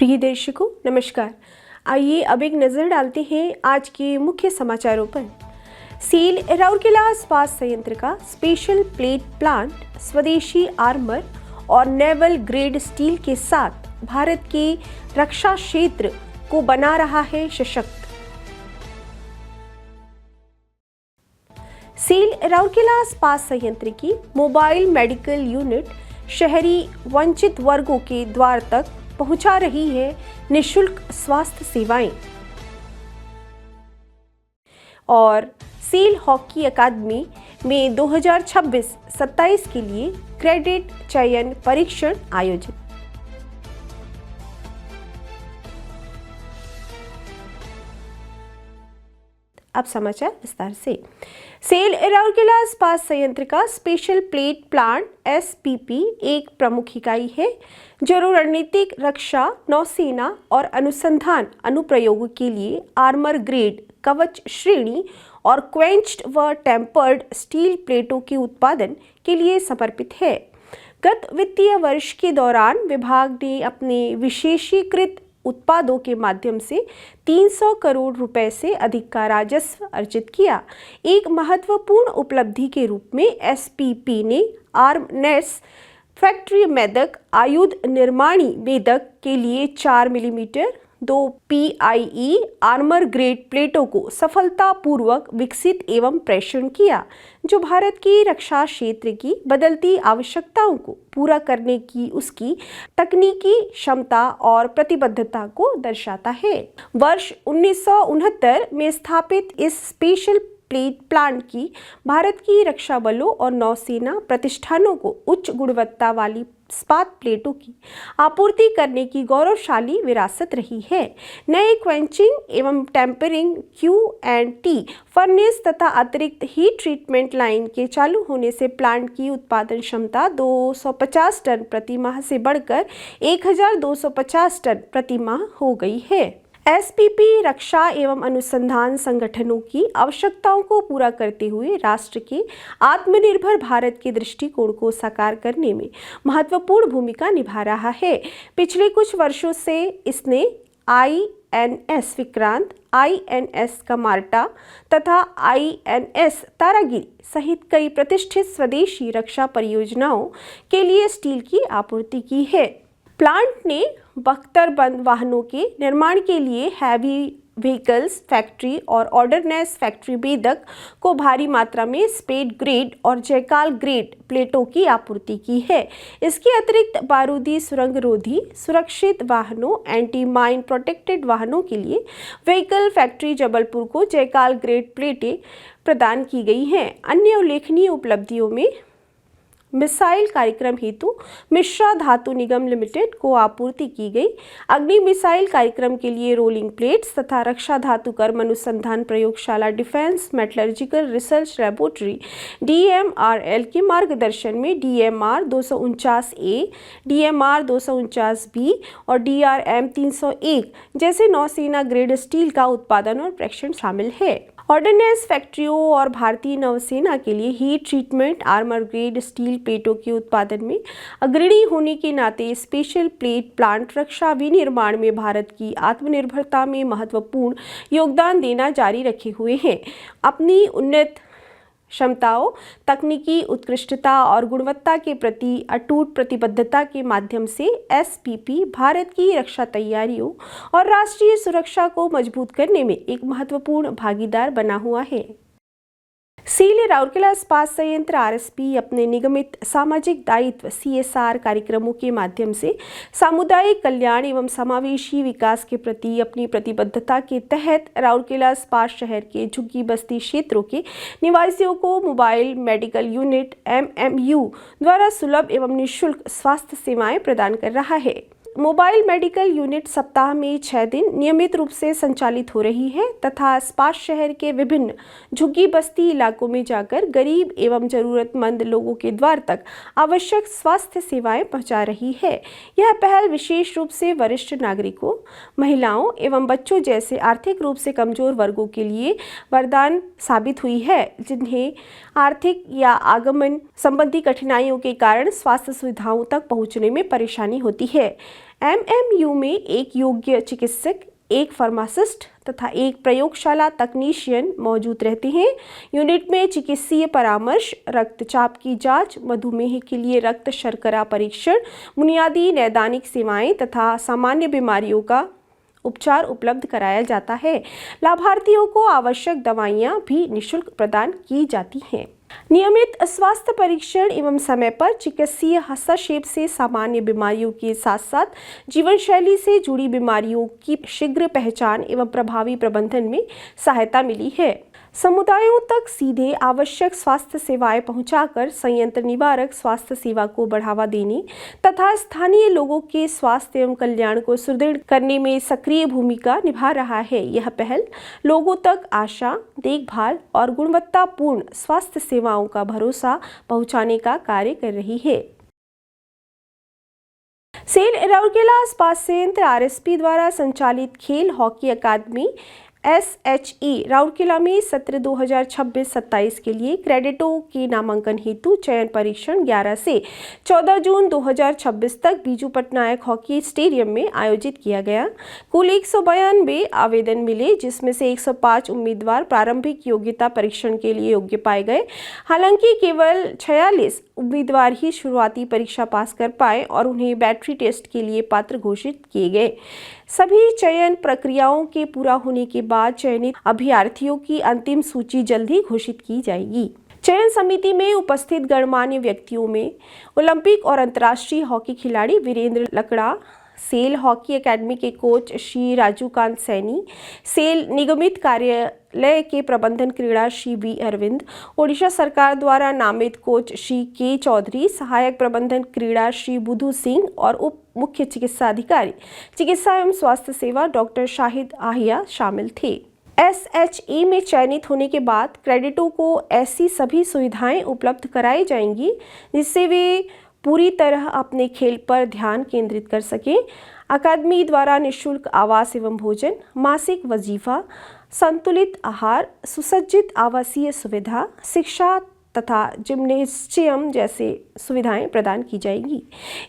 प्रिय दर्शकों नमस्कार। आइए अब एक नज़र डालते हैं आज के मुख्य समाचारों पर। सेल राउरकेला इस्पात संयंत्र का स्पेशल प्लेट प्लांट स्वदेशी आर्मर और नेवल ग्रेड स्टील के साथ भारत के रक्षा क्षेत्र को बना रहा है सशक्त। सेल राउरकेला इस्पात संयंत्र की मोबाइल मेडिकल यूनिट शहरी वंचित वर्गों के द्वार तक पहुंचा रही है निःशुल्क स्वास्थ्य सेवाएं। और सेल हॉकी अकादमी में 2026-27 के लिए क्रेडिट चयन परीक्षण आयोजित। अब समाचार विस्तार से। सेल राउरकेला इस्पात संयंत्र का स्पेशल प्लेट प्लांट SPP एक प्रमुख इकाई है जो रणनीतिक रक्षा, नौसेना और अनुसंधान अनुप्रयोगों के लिए आर्मर ग्रेड कवच श्रेणी और क्वेंच्ड व टेम्पर्ड स्टील प्लेटों के उत्पादन के लिए समर्पित है। गत वित्तीय वर्ष के दौरान विभाग ने अपने विशेषीकृत उत्पादों के माध्यम से 300 करोड़ रुपए से अधिक का राजस्व अर्जित किया। एक महत्वपूर्ण उपलब्धि के रूप में SPP ने आर्मनेस फैक्ट्री मेदक आयुध निर्माणी मेदक के लिए 4 मिलीमीटर 2 PIE आर्मर ग्रेड प्लेटों को सफलतापूर्वक विकसित एवं प्रेषण किया, जो भारत की रक्षा क्षेत्र की बदलती आवश्यकताओं को पूरा करने की उसकी तकनीकी क्षमता और प्रतिबद्धता को दर्शाता है। वर्ष 1969 में स्थापित इस स्पेशल प्लेट प्लांट की भारत की रक्षा बलों और नौसेना प्रतिष्ठानों को उच्च गुणवत्ता वाली इस्पात प्लेटों की आपूर्ति करने की गौरवशाली विरासत रही है। नए क्वेंचिंग एवं टेम्परिंग Q&T फर्नेस तथा अतिरिक्त हीट ट्रीटमेंट लाइन के चालू होने से प्लांट की उत्पादन क्षमता 250 टन प्रति माह से बढ़कर 1250 टन प्रति माह हो गई है। SPP रक्षा एवं अनुसंधान संगठनों की आवश्यकताओं को पूरा करते हुए राष्ट्र के आत्मनिर्भर भारत के दृष्टिकोण को साकार करने में महत्वपूर्ण भूमिका निभा रहा है। पिछले कुछ वर्षों से इसने INS विक्रांत, INS कमार्टा तथा INS तारागिरी सहित कई प्रतिष्ठित स्वदेशी रक्षा परियोजनाओं के लिए स्टील की आपूर्ति की है। प्लांट ने बख्तरबंद वाहनों के निर्माण के लिए हैवी व्हीकल्स फैक्ट्री और ऑर्डनेंस फैक्ट्री बेदक को भारी मात्रा में स्पेड ग्रेड और जयकाल ग्रेड प्लेटों की आपूर्ति की है। इसके अतिरिक्त बारूदी सुरंगरोधी सुरक्षित वाहनों एंटी माइन प्रोटेक्टेड वाहनों के लिए व्हीकल फैक्ट्री जबलपुर को जयकाल ग्रेड प्लेटें प्रदान की गई हैं। अन्य उल्लेखनीय उपलब्धियों में मिसाइल कार्यक्रम हेतु मिश्रा धातु निगम लिमिटेड को आपूर्ति की गई अग्नि मिसाइल कार्यक्रम के लिए रोलिंग प्लेट्स तथा रक्षा धातु कर्म अनुसंधान प्रयोगशाला defence metallurgical research laboratory DMRL के मार्गदर्शन में DMR 249A, DMR 249B और DRM 301 जैसे नौसेना ग्रेड स्टील का उत्पादन और प्रेषण शामिल है। ऑर्डनेंस फैक्ट्रियों और भारतीय नौसेना के लिए heat treatment armour grade steel प्लेटों के उत्पादन में अग्रणी होने के नाते स्पेशल प्लेट प्लांट रक्षा विनिर्माण में भारत की आत्मनिर्भरता में महत्वपूर्ण योगदान देना जारी रखे हुए हैं। अपनी उन्नत क्षमताओं, तकनीकी उत्कृष्टता और गुणवत्ता के प्रति अटूट प्रतिबद्धता के माध्यम से SPP भारत की रक्षा तैयारियों और राष्ट्रीय सुरक्षा को मजबूत करने में एक महत्वपूर्ण भागीदार बना हुआ है। सेल राउरकेला इस्पात संयंत्र RSP अपने निगमित सामाजिक दायित्व CSR कार्यक्रमों के माध्यम से सामुदायिक कल्याण एवं समावेशी विकास के प्रति अपनी प्रतिबद्धता के तहत राउरकेला इस्पात शहर के झुग्गी बस्ती क्षेत्रों के निवासियों को मोबाइल मेडिकल यूनिट MMU द्वारा सुलभ एवं निःशुल्क स्वास्थ्य सेवाएं प्रदान कर रहा है। मोबाइल मेडिकल यूनिट सप्ताह में 6 दिन नियमित रूप से संचालित हो रही है तथा इस्पात शहर के विभिन्न झुग्गी बस्ती इलाकों में जाकर गरीब एवं जरूरतमंद लोगों के द्वार तक आवश्यक स्वास्थ्य सेवाएं पहुंचा रही है। यह पहल विशेष रूप से वरिष्ठ नागरिकों, महिलाओं एवं बच्चों जैसे आर्थिक रूप से कमजोर वर्गों के लिए वरदान साबित हुई है, जिन्हें आर्थिक या आगमन संबंधी कठिनाइयों के कारण स्वास्थ्य सुविधाओं तक पहुंचने में परेशानी होती है। MMU में एक योग्य चिकित्सक, एक फार्मासिस्ट तथा एक प्रयोगशाला तकनीशियन मौजूद रहते हैं। यूनिट में चिकित्सीय परामर्श, रक्तचाप की जांच, मधुमेह के लिए रक्त शर्करा परीक्षण, बुनियादी नैदानिक सेवाएं तथा सामान्य बीमारियों का उपचार उपलब्ध कराया जाता है। लाभार्थियों को आवश्यक दवाइयां भी निःशुल्क प्रदान की जाती हैं। नियमित स्वास्थ्य परीक्षण एवं समय पर चिकित्सीय हस्तक्षेप से सामान्य बीमारियों के साथ साथ जीवन शैली से जुड़ी बीमारियों की शीघ्र पहचान एवं प्रभावी प्रबंधन में सहायता मिली है। समुदायों तक सीधे आवश्यक स्वास्थ्य सेवाएं पहुंचाकर संयंत्र निवारक स्वास्थ्य सेवा को बढ़ावा देने तथा स्थानीय लोगों के स्वास्थ्य एवं कल्याण को सुदृढ़ करने में सक्रिय भूमिका निभा रहा है। यह पहल लोगों तक आशा, देखभाल और गुणवत्तापूर्ण स्वास्थ्य सेवाओं का भरोसा पहुंचाने का कार्य कर रही है। सेल राउरकेला इस्पात संयंत्र RSP द्वारा संचालित खेल हॉकी अकादमी SHE राउरकेला में सत्र 2026-27 के लिए क्रेडिटों के नामांकन हेतु चयन परीक्षण 11 से 14 जून 2026 तक बीजू पटनायक हॉकी स्टेडियम में आयोजित किया गया। कुल 192 आवेदन मिले, जिसमें से 105 उम्मीदवार प्रारंभिक योग्यता परीक्षण के लिए योग्य पाए गए। हालांकि केवल 46 उम्मीदवार ही शुरुआती परीक्षा पास कर पाए और उन्हें बैटरी टेस्ट के लिए पात्र घोषित किए गए। सभी चयन प्रक्रियाओं के पूरा होने के बाद चयनित अभ्यर्थियों की अंतिम सूची जल्द ही घोषित की जाएगी। चयन समिति में उपस्थित गणमान्य व्यक्तियों में ओलंपिक और अंतर्राष्ट्रीय हॉकी खिलाड़ी वीरेंद्र लकड़ा, सेल हॉकी एकेडमी के कोच श्री राजू कांत सैनी, सेल निगमित कार्यालय के प्रबंधन क्रीड़ा श्री V अरविंद, ओडिशा सरकार द्वारा नामित कोच श्री K चौधरी, सहायक प्रबंधन क्रीड़ा श्री बुधू सिंह और उप मुख्य चिकित्सा अधिकारी चिकित्सा एवं स्वास्थ्य सेवा डॉक्टर शाहिद आहिया शामिल थे। SHE में चयनित होने के बाद क्रेडिटों को ऐसी सभी सुविधाएं उपलब्ध कराई जाएंगी जिससे वे पूरी तरह अपने खेल पर ध्यान केंद्रित कर सकें। अकादमी द्वारा निःशुल्क आवास एवं भोजन, मासिक वजीफा, संतुलित आहार, सुसज्जित आवासीय सुविधा, शिक्षा तथा जिम्नेशियम जैसे सुविधाएं प्रदान की जाएंगी।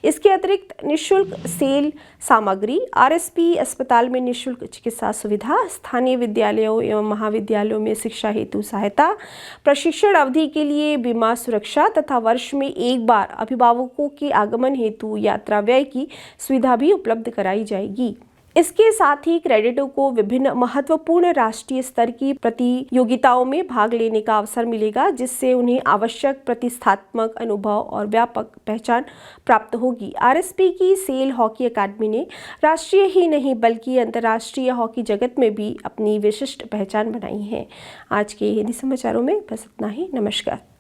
इसके अतिरिक्त निःशुल्क सेल सामग्री, RSP अस्पताल में निःशुल्क चिकित्सा सुविधा, स्थानीय विद्यालयों एवं महाविद्यालयों में शिक्षा हेतु सहायता, प्रशिक्षण अवधि के लिए बीमा सुरक्षा तथा वर्ष में एक बार अभिभावकों के आगमन हेतु यात्रा व्यय की सुविधा भी उपलब्ध कराई जाएगी। इसके साथ ही क्रेडिटों को विभिन्न महत्वपूर्ण राष्ट्रीय स्तर की प्रतियोगिताओं में भाग लेने का अवसर मिलेगा, जिससे उन्हें आवश्यक प्रतिष्ठात्मक अनुभव और व्यापक पहचान प्राप्त होगी। RSP की सेल हॉकी अकादमी ने राष्ट्रीय ही नहीं बल्कि अंतर्राष्ट्रीय हॉकी जगत में भी अपनी विशिष्ट पहचान बनाई है। आज के हिंदी समाचारों में बस इतना ही। नमस्कार।